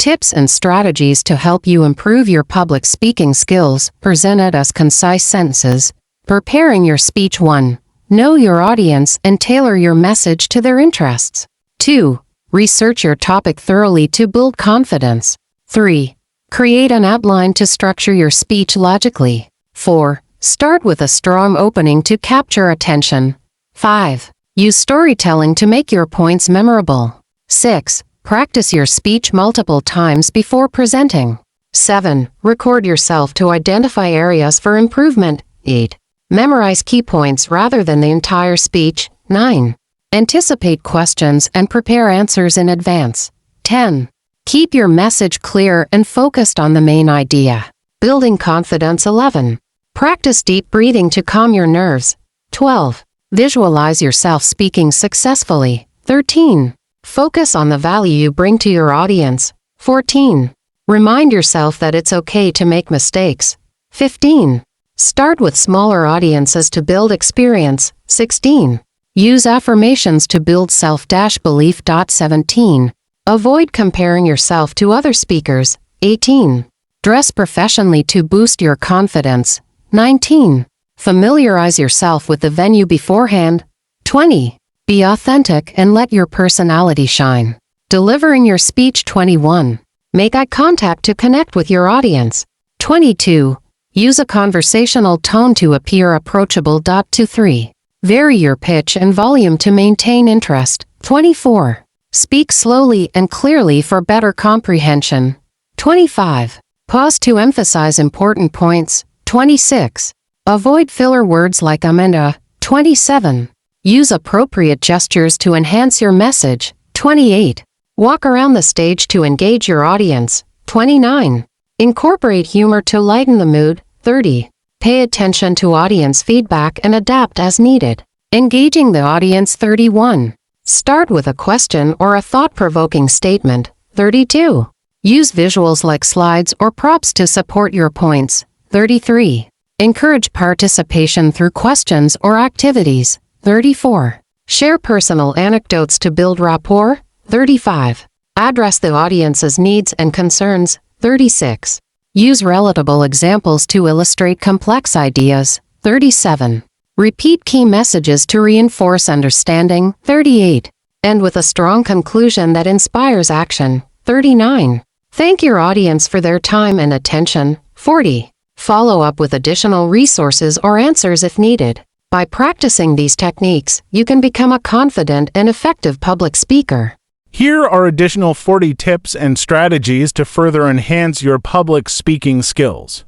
Tips and strategies to help you improve your public speaking skills, presented as concise sentences. Preparing your speech. 1. Know your audience and tailor your message to their interests. 2. Research your topic thoroughly to build confidence. 3. Create an outline to structure your speech logically. 4. Start with a strong opening to capture attention. 5. Use storytelling to make your points memorable. 6. Practice your speech multiple times before presenting. 7. Record yourself to identify areas for improvement. 8. Memorize key points rather than the entire speech. 9. Anticipate questions and prepare answers in advance. 10. Keep your message clear and focused on the main idea. Building confidence. 11. Practice deep breathing to calm your nerves. 12. Visualize yourself speaking successfully. 13. Focus on the value you bring to your audience. 14. Remind yourself that it's okay to make mistakes. 15. Start with smaller audiences to build experience. 16. Use affirmations to build self-belief. 17. Avoid comparing yourself to other speakers. 18. Dress professionally to boost your confidence. 19. Familiarize yourself with the venue beforehand. 20. Be authentic and let your personality shine. Delivering your speech. 21. Make eye contact to connect with your audience. 22. Use a conversational tone to appear approachable. 23. Vary your pitch and volume to maintain interest. 24. Speak slowly and clearly for better comprehension. 25. Pause to emphasize important points. 26. Avoid filler words like amanda. 27. Use appropriate gestures to enhance your message. 28. Walk around the stage to engage your audience. 29. Incorporate humor to lighten the mood. 30. Pay attention to audience feedback and adapt as needed. Engaging the audience. 31. Start with a question or a thought-provoking statement. 32. Use visuals like slides or props to support your points. 33. Encourage participation through questions or activities. 34. Share personal anecdotes to build rapport. 35. Address the audience's needs and concerns. 36. Use relatable examples to illustrate complex ideas. 37. Repeat key messages to reinforce understanding. 38. End with a strong conclusion that inspires action. 39. Thank your audience for their time and attention. 40. Follow up with additional resources or answers if needed. By practicing these techniques, you can become a confident and effective public speaker. Here are additional 40 tips and strategies to further enhance your public speaking skills.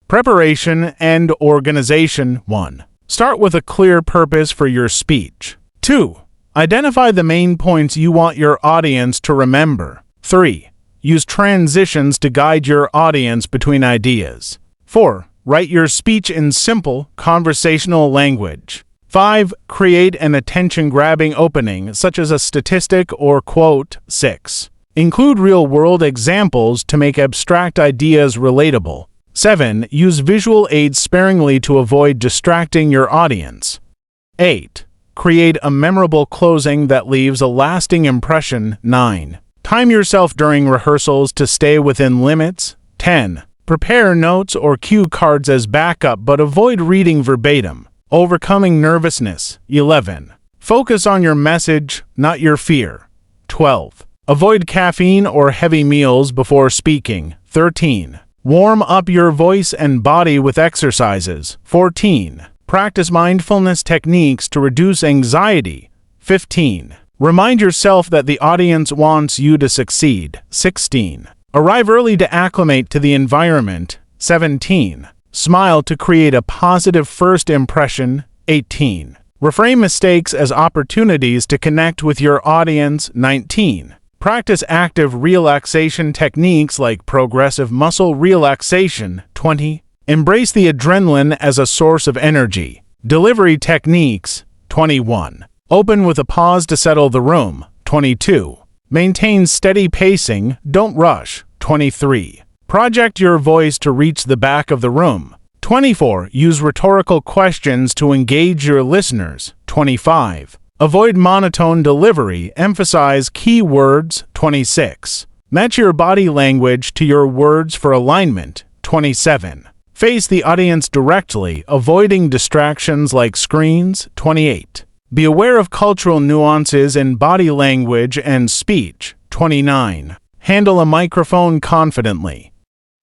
Preparation and organization. 1. Start with a clear purpose for your speech. 2. Identify the main points you want your audience to remember. 3. Use transitions to guide your audience between ideas. 4. Write your speech in simple, conversational language. 5. Create an attention-grabbing opening, such as a statistic or quote. 6. Include real-world examples to make abstract ideas relatable. 7. Use visual aids sparingly to avoid distracting your audience. 8. Create a memorable closing that leaves a lasting impression. 9. Time yourself during rehearsals to stay within limits. 10. Prepare notes or cue cards as backup but avoid reading verbatim. Overcoming nervousness. 11. Focus on your message, not your fear. 12. Avoid caffeine or heavy meals before speaking. 13. Warm up your voice and body with exercises. 14. Practice mindfulness techniques to reduce anxiety. 15. Remind yourself that the audience wants you to succeed. 16. Arrive early to acclimate to the environment. 17. Smile to create a positive first impression. 18. Reframe mistakes as opportunities to connect with your audience. 19. Practice active relaxation techniques like progressive muscle relaxation. 20. Embrace the adrenaline as a source of energy. Delivery techniques. 21. Open with a pause to settle the room. 22. Maintain steady pacing, don't rush. 23. Project your voice to reach the back of the room. 24. Use rhetorical questions to engage your listeners. 25. Avoid monotone delivery, emphasize key words. 26. Match your body language to your words for alignment. 27. Face the audience directly, avoiding distractions like screens. 28. Be aware of cultural nuances in body language and speech. 29. Handle a microphone confidently.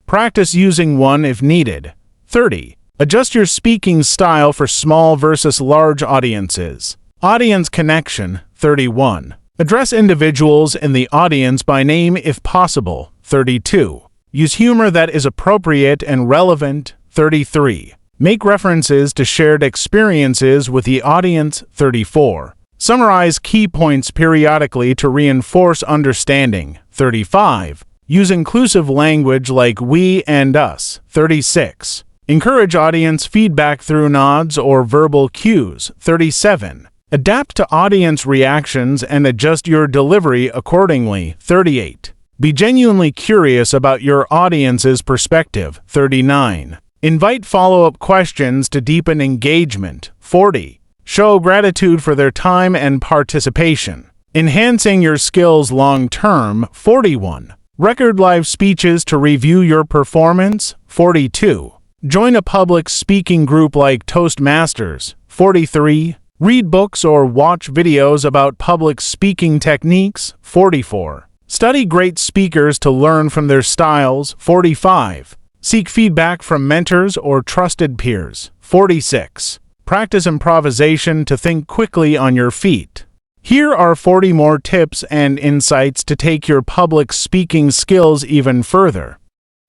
Practice using one if needed. 30. Adjust your speaking style for small versus large audiences. Audience connection. 31. Address individuals in the audience by name if possible. 32. Use humor that is appropriate and relevant. 33. Make references to shared experiences with the audience. 34. Summarize key points periodically to reinforce understanding. 35. Use inclusive language like we and us. 36. Encourage audience feedback through nods or verbal cues. 37. Adapt to audience reactions and adjust your delivery accordingly. 38. Be genuinely curious about your audience's perspective. 39. Invite follow-up questions to deepen engagement. 40. Show gratitude for their time and participation, enhancing your skills long-term. 41. Record live speeches to review your performance. 42. Join a public speaking group like Toastmasters. 43. Read books or watch videos about public speaking techniques. 44. Study great speakers to learn from their styles. 45. Seek feedback from mentors or trusted peers. 46. Practice improvisation to think quickly on your feet. Here are 40 more tips and insights to take your public speaking skills even further.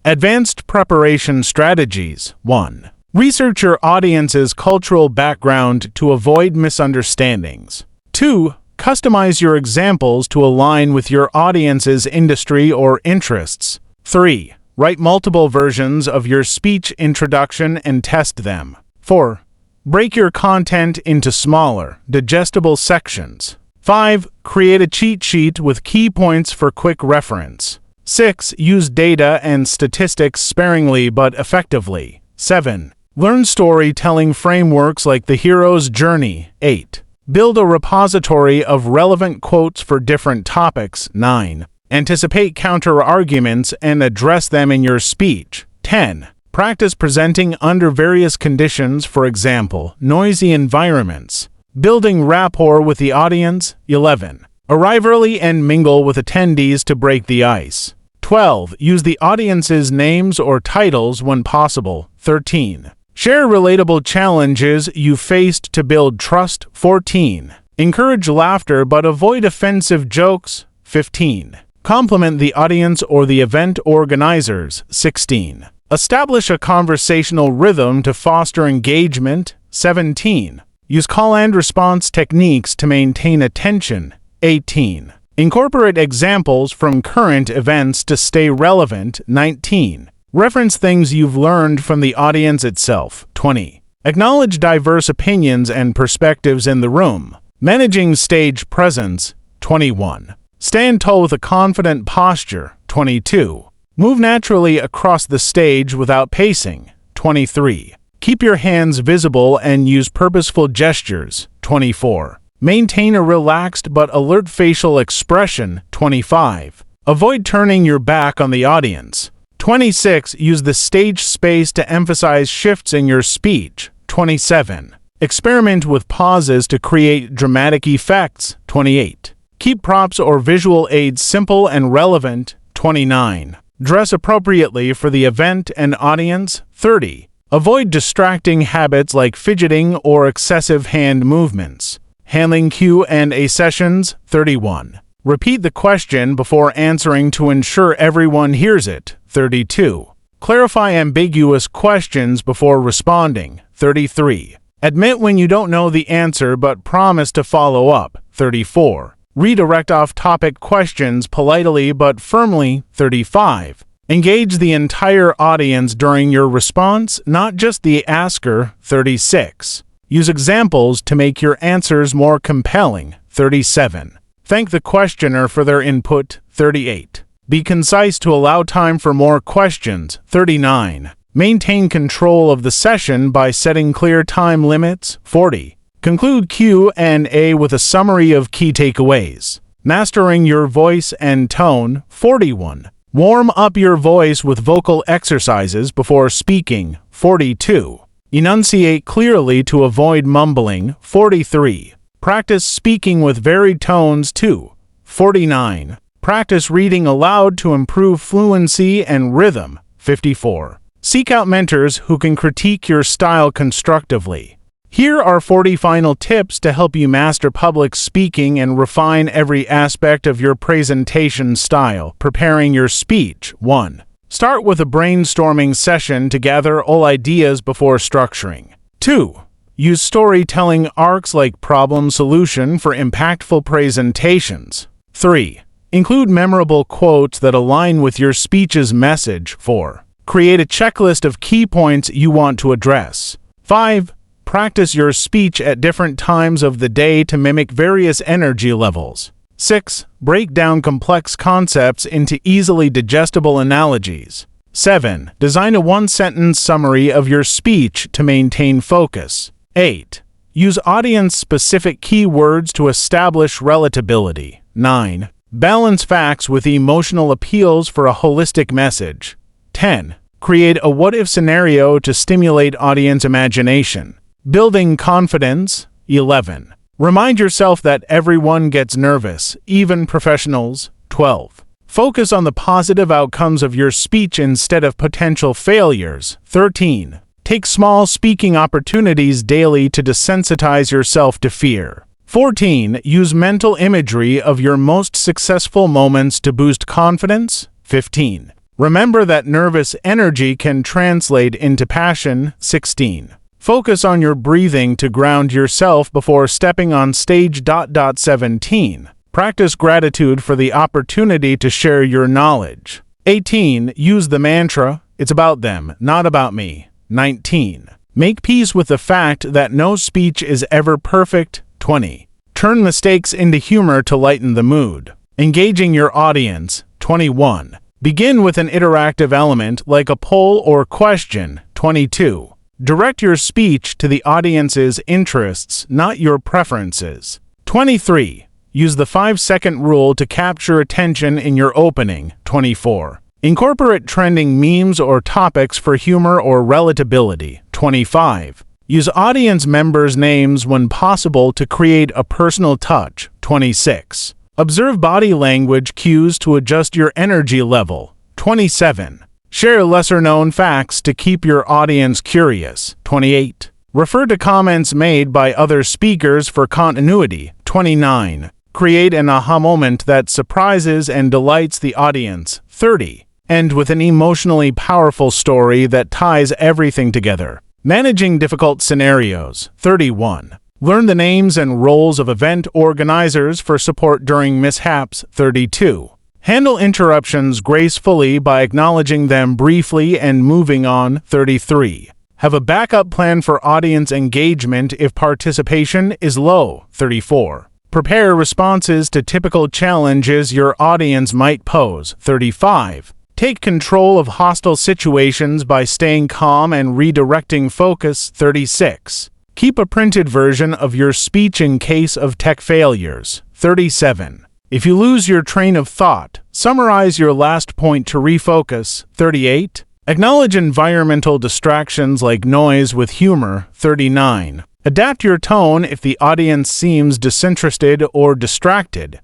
Advanced preparation strategies. 1. Research your audience's cultural background to avoid misunderstandings. 2. Customize your examples to align with your audience's industry or interests. 3. Write multiple versions of your speech introduction and test them. 4. Break your content into smaller, digestible sections. 5. Create a cheat sheet with key points for quick reference. 6. Use data and statistics sparingly but effectively. 7. Learn storytelling frameworks like the hero's journey. 8. Build a repository of relevant quotes for different topics. 9. Anticipate counter-arguments and address them in your speech. 10. Practice presenting under various conditions, for example, noisy environments. Building rapport with the audience. 11. Arrive early and mingle with attendees to break the ice. 12. Use the audience's names or titles when possible. 13. Share relatable challenges you faced to build trust. 14. Encourage laughter but avoid offensive jokes. 15. Compliment the audience or the event organizers. 16. Establish a conversational rhythm to foster engagement. 17. Use call and response techniques to maintain attention. 18. Incorporate examples from current events to stay relevant. 19. Reference things you've learned from the audience itself. 20. Acknowledge diverse opinions and perspectives in the room. Managing stage presence. 21. Stand tall with a confident posture. 22. Move naturally across the stage without pacing. 23. Keep your hands visible and use purposeful gestures. 24. Maintain a relaxed but alert facial expression. 25. Avoid turning your back on the audience. 26. Use the stage space to emphasize shifts in your speech. 27. Experiment with pauses to create dramatic effects. 28. Keep props or visual aids simple and relevant. 29. Dress appropriately for the event and audience. 30. Avoid distracting habits like fidgeting or excessive hand movements. Handling Q&A sessions. 31. Repeat the question before answering to ensure everyone hears it. 32. Clarify ambiguous questions before responding. 33. Admit when you don't know the answer but promise to follow up. 34. Redirect off-topic questions politely but firmly. 35. Engage the entire audience during your response, not just the asker. 36. Use examples to make your answers more compelling. 37. Thank the questioner for their input. 38. Be concise to allow time for more questions. 39. Maintain control of the session by setting clear time limits. 40. Conclude Q&A with a summary of key takeaways. Mastering your voice and tone. 41. Warm up your voice with vocal exercises before speaking. 42. Enunciate clearly to avoid mumbling. 43. Practice speaking with varied tones too. 49. Practice reading aloud to improve fluency and rhythm. 54. Seek out mentors who can critique your style constructively. Here are 40 final tips to help you master public speaking and refine every aspect of your presentation style. Preparing your speech. 1. Start with a brainstorming session to gather all ideas before structuring. 2. Use storytelling arcs like problem solution for impactful presentations. 3. Include memorable quotes that align with your speech's message. 4. Create a checklist of key points you want to address. 5. Practice your speech at different times of the day to mimic various energy levels. 6. Break down complex concepts into easily digestible analogies. 7. Design a one-sentence summary of your speech to maintain focus. 8. Use audience-specific keywords to establish relatability. 9. Balance facts with emotional appeals for a holistic message. 10. Create a what-if scenario to stimulate audience imagination. Building confidence. 11. Remind yourself that everyone gets nervous, even professionals. 12. Focus on the positive outcomes of your speech instead of potential failures. 13. Take small speaking opportunities daily to desensitize yourself to fear. 14. Use mental imagery of your most successful moments to boost confidence. 15. Remember that nervous energy can translate into passion. 16. Focus on your breathing to ground yourself before stepping on stage. 17. Practice gratitude for the opportunity to share your knowledge. 18. Use the mantra, "It's about them, not about me." 19. Make peace with the fact that no speech is ever perfect. 20. Turn mistakes into humor to lighten the mood. Engaging your audience. 21. Begin with an interactive element like a poll or question. 22. Direct your speech to the audience's interests, not your preferences. 23. Use the 5-second rule to capture attention in your opening. 24. Incorporate trending memes or topics for humor or relatability. 25. Use audience members' names when possible to create a personal touch. 26. Observe body language cues to adjust your energy level. 27. Share lesser-known facts to keep your audience curious. 28. Refer to comments made by other speakers for continuity. 29. Create an aha moment that surprises and delights the audience. 30. End with an emotionally powerful story that ties everything together. Managing difficult scenarios. 31. Learn the names and roles of event organizers for support during mishaps. 32. Handle interruptions gracefully by acknowledging them briefly and moving on. 33. Have a backup plan for audience engagement if participation is low. 34. Prepare responses to typical challenges your audience might pose. 35. Take control of hostile situations by staying calm and redirecting focus. 36. Keep a printed version of your speech in case of tech failures. 37. If you lose your train of thought, summarize your last point to refocus. 38. Acknowledge environmental distractions like noise with humor. 39. Adapt your tone if the audience seems disinterested or distracted.